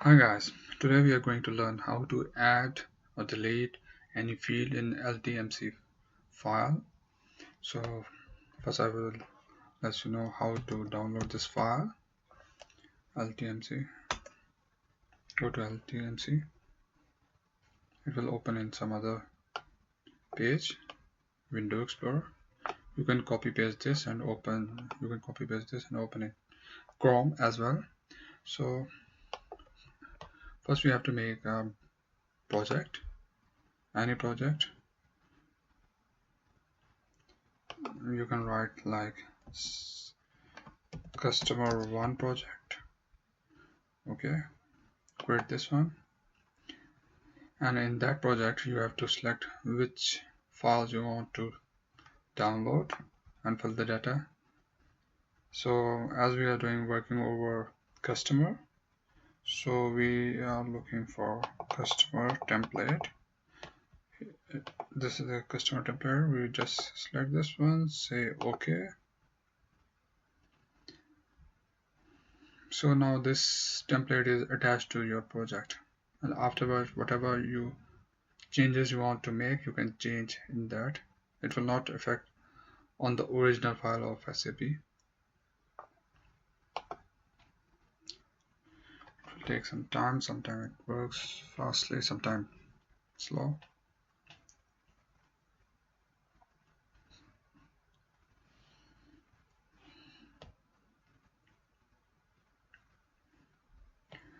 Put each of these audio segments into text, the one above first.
Hi guys, today we are going to learn how to add or delete any field in LTMC file. So first I will let you know how to download this file. LTMC, go to LTMC. It will open in some other page, Window Explorer. You can copy paste this and open in Chrome as well. So first we have to make a project, any project. You can write like customer1 project. Okay, create this one, and in that project you have to select which files you want to download and fill the data. So as we are working over customer, so we are looking for customer template. This is the customer template. We just select this one, say OK. So now this template is attached to your project, and afterwards whatever changes you want to make, you can change in that. It will not affect on the original file of SAP. It will take some time. Sometimes it works fastly, sometimes slow.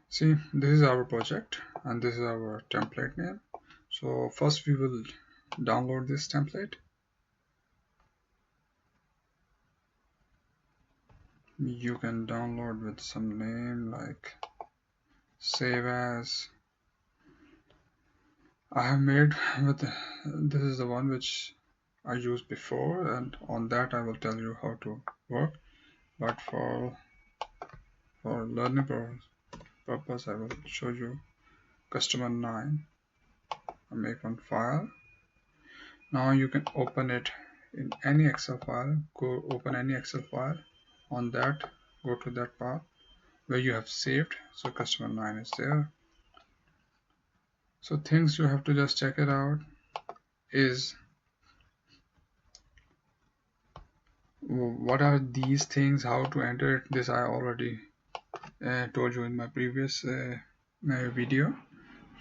See, this is our project and this is our template name. So first we will download this template. You can download with some name like save as. I have made with this is the one which I used before, and on that I will tell you how to work, but for learning purpose I will show you customer 9. I make one file. Now you can open it in any Excel file. Go open any Excel file. On that, go to that path where you have saved. So customer 9 is there. So things you have to just check it out is what are these things, how to enter it. This I already told you in my previous video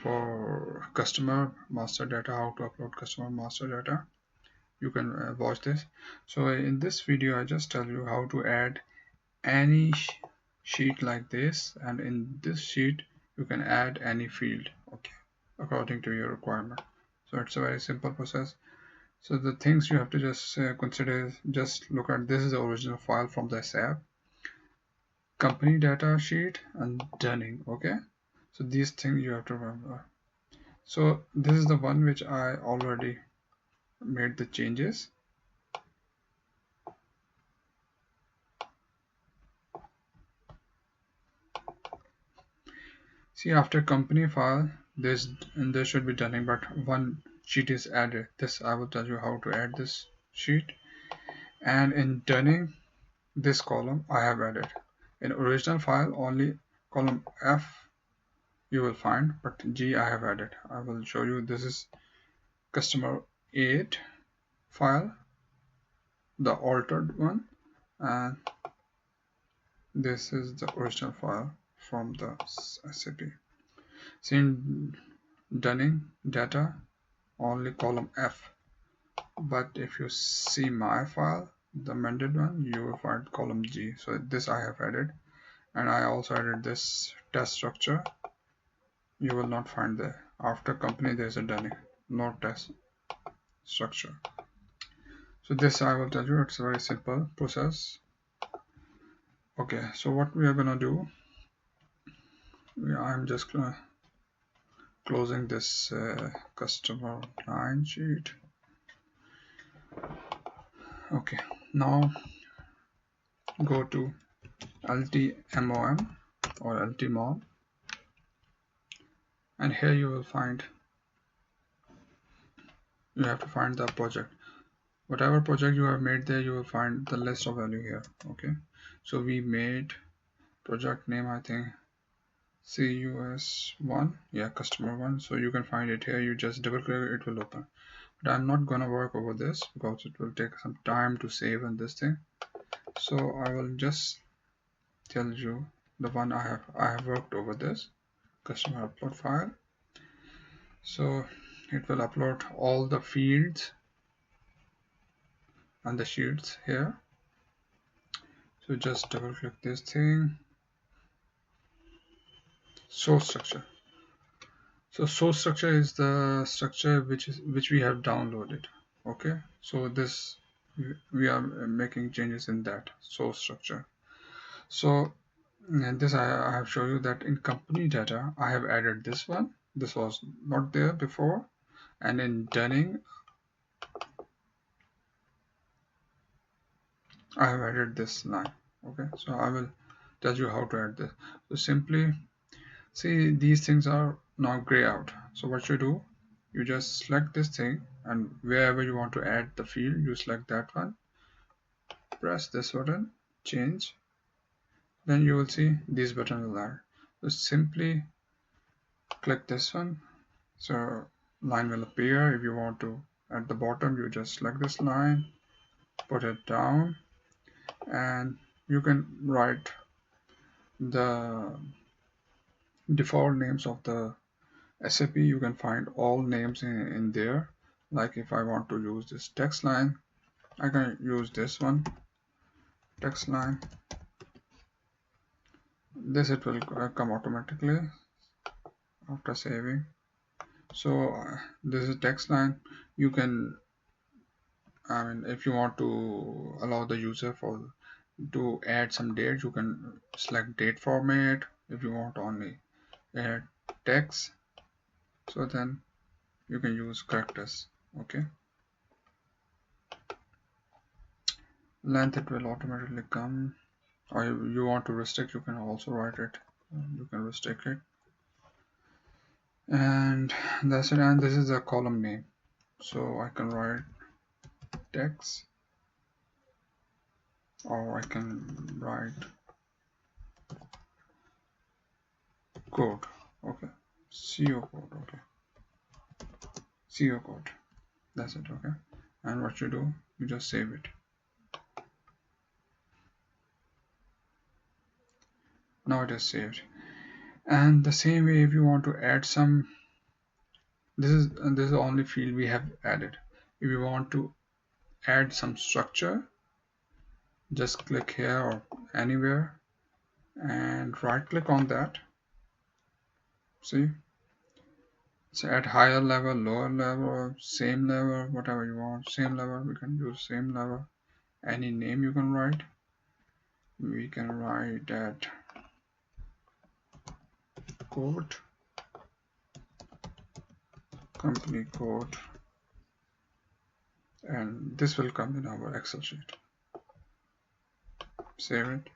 for customer master data, how to upload customer master data. You can watch this. So in this video I just tell you how to add any sheet like this, and in this sheet you can add any field, okay, according to your requirement. So it's a very simple process. So the things you have to just consider is, just look at this is the original file from the SAP company data sheet and Dunning. Okay, so these things you have to remember. So this is the one which I already made the changes. See, after company file there should be Dunning, but one sheet is added. This I will tell you how to add this sheet. And in Dunning, this column I have added. In original file only column F you will find, but G I have added. I will show you. This is customer 8 file, the altered one, and this is the original file from the SAP. See, in Dunning data only column F, but if you see my file, the amended one, you will find column G. So this I have added, and I also added this test structure. You will not find there. After company there is a Dunning, no test structure. So this I will tell you, it's a very simple process. Okay, so what we are gonna do, I'm just gonna closing this customer 9 sheet. Okay, now go to LTMOM or LTMOM, and here you will find, you have to find the project. Whatever project you have made there, you will find the list of value here. Okay, so we made project name, I think CUS1, yeah, customer one. So you can find it here. You just double click, it will open. But I'm not gonna work over this because it will take some time to save in this thing. So I will just tell you the one I have worked over this customer upload file. So it will upload all the fields and the sheets here. So just double click this thing. Source structure. So source structure is the structure which we have downloaded. Okay, so this we are making changes in that source structure. So and this I have shown you that in company data I have added this one. This was not there before, and in Dunning I have added this line. Okay, so I will tell you how to add this. So simply see, these things are now gray out. So what you do, you just select this thing, and wherever you want to add the field, you select that one, press this button, change, then you will see these buttons are there. So simply click this one, so line will appear. If you want to at the bottom, you just select this line, put it down, and you can write the default names of the SAP. You can find all names in there. Like if I want to use this text line, I can use this one, text line. This it will come automatically after saving. So this is text line. You can, I mean, if you want to allow the user to add some date, you can select date format. If you want only add text, so then you can use characters. Okay, length it will automatically come, or you want to restrict, you can also write it. You can restrict it, and that's it. And this is a column name, so I can write text, or I can write code. Okay, CO code. Okay, CO code. That's it. Okay, and what you do, you just save it. Now it is saved. And the same way, if you want to add some, this is the only field we have added. If you want to add some structure, just click here or anywhere and right click on that. See, so add higher level, lower level, same level, whatever you want. Same level, we can use same level. Any name you can write. We can write that code, company code, and this will come in our Excel sheet. Save it.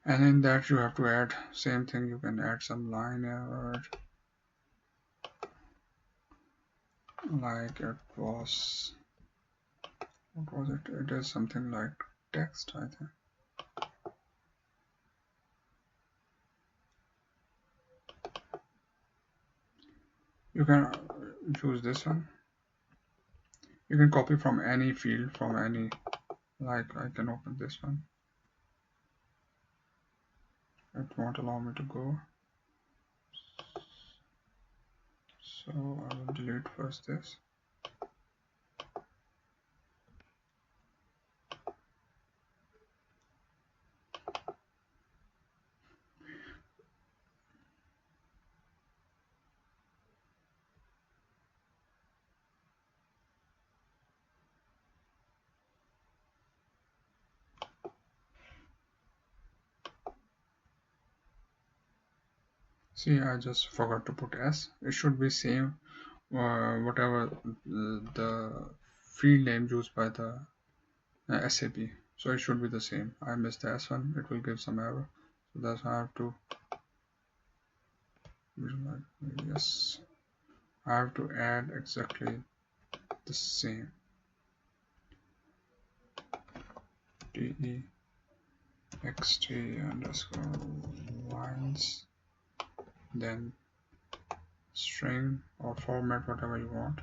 And in that you have to add same thing. You can add some line error, like it was, what was it? It is something like text, I think. You can choose this one. You can copy from any field, from any, like I can open this one. It won't allow me to go. So I will delete first this. See, I just forgot to put S. It should be same, whatever the field name used by the SAP. So it should be the same. I missed the S one. It will give some error. So that's why I have to. Yes, I have to add exactly the same. DE xt underscore lines, then string or format whatever you want.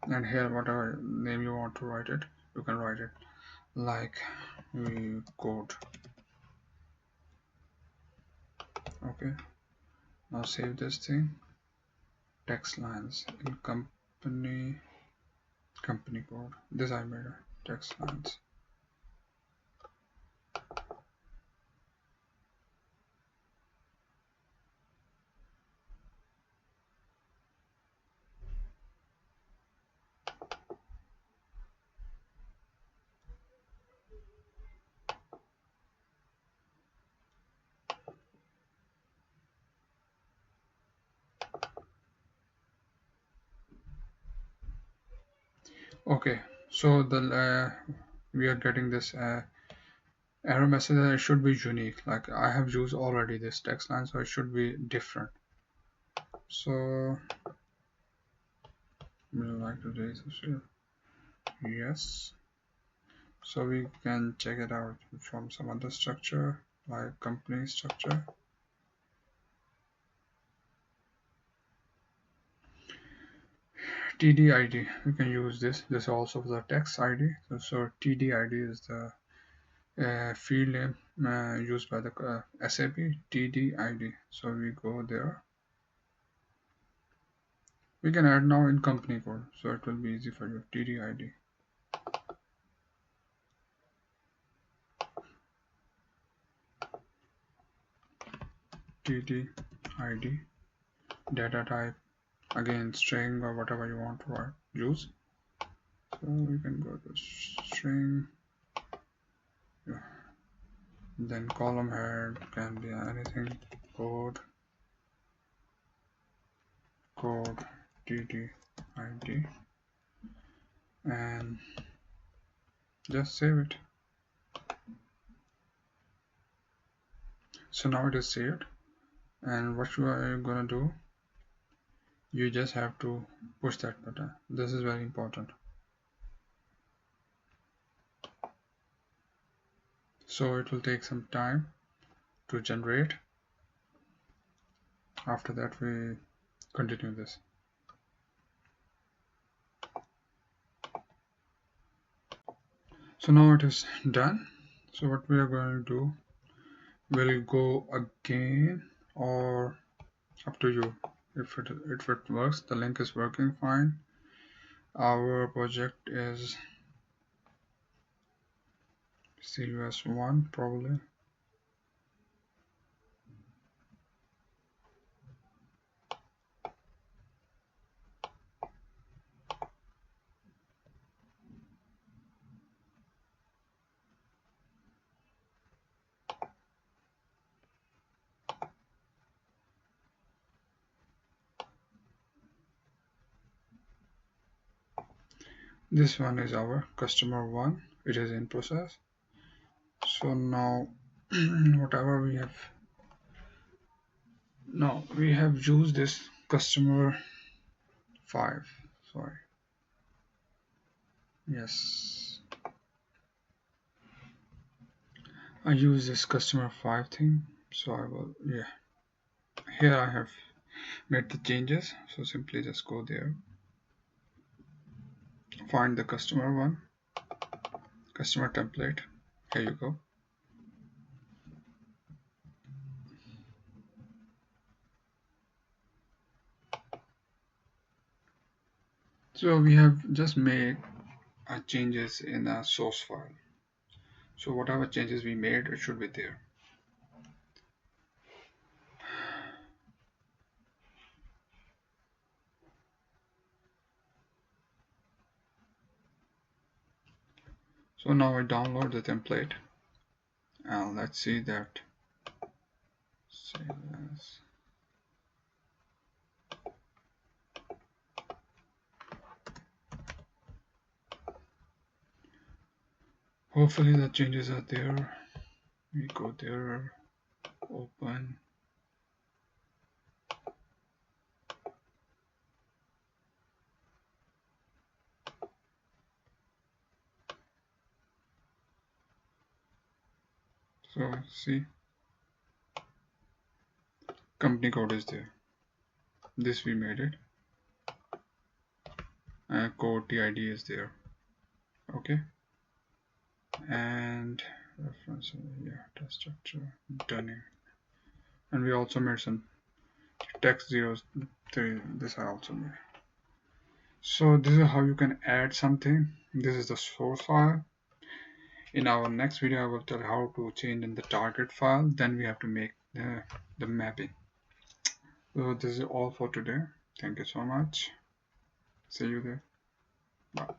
And here whatever name you want to write it, you can write it like we code. Okay, now save this thing. Text lines in company code. This I made a text lines. Okay, so the we are getting this error message that it should be unique. Like I have used already this text line, so it should be different. So we like to do this. Yes. So we can check it out from some other structure like company structure. TD-ID, we can use this. This also the text ID. So TD-ID is the field name used by the SAP. TD-ID. So we go there. We can add now in company code, so it will be easy for you. TD-ID. TD-ID. Data type, again string or whatever you want to use. So we can go to string. Yeah. Then column head can be anything. Code TD-ID, and just save it. So now it is saved, and what you are gonna do, you just have to push that button. This is very important. So it will take some time to generate. After that we continue this. So now it is done. So what we are going to do, we'll go again, or up to you. If it works, the link is working fine. Our project is CUS1 probably. This one is our customer one. It is in process. So now whatever we have, now we have used this customer 5. Sorry. Yes. I use this customer 5 thing. So I will, yeah. Here I have made the changes. So simply just go there. Find the customer one. Customer template. Here you go. So we have just made changes in a source file. So whatever changes we made, it should be there. So now I download the template, and let's see that. Save as. Hopefully the changes are there. We go there, open. So see, company code is there. This we made it. Code TID is there. Okay. And reference here, test structure, Dunning. And we also made some text zeros. This I also made. So this is how you can add something. This is the source file. In our next video, I will tell you how to change in the target file. Then we have to make the mapping. So this is all for today. Thank you so much. See you there. Bye.